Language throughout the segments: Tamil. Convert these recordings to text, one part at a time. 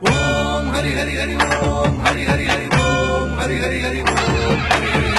ஓம் ஹரி ஹரி ஹரி ஓம் ஹரி ஹரி ஹரி ஓம் ஹரி ஹரி ஹரி ஓம் ஹரி ஹரி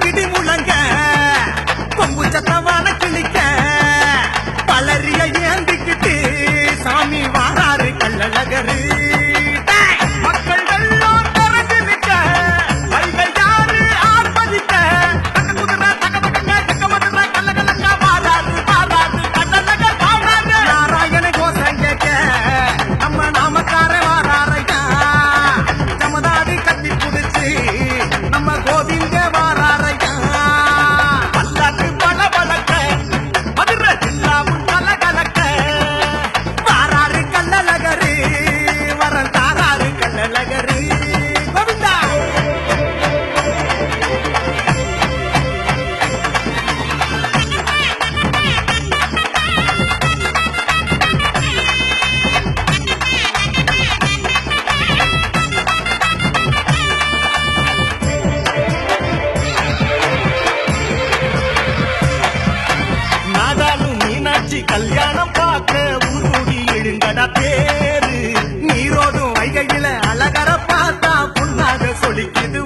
இடி முழங்க கொம்பு சத்தவான கிளிக்க பலரிய ஏந்திக்கிட்டு சாமி வாராரு கள்ளழகரு மக்கள் எல்லாம் திறந்து நிற்க வைகள் யாரு ஆர்ப்பரிக்க குதிரை தகதகங்க தக்கமதுர கள்ளகலங்க வாராரு வாராரு கள்ளழகர் வாராரு நாராயண கோஷம் கேட்க நம்ம நாமக்கார வாராரையா சமதாடி கட்டி புடிச்சு நம்ம கோவிந்த கல்யாணம் பார்க்க ஊருடி எழுங்கடா பேரு நீரோடும் வைகையில அழகர பார்த்தா பொண்ணாக சொல்லிக்குது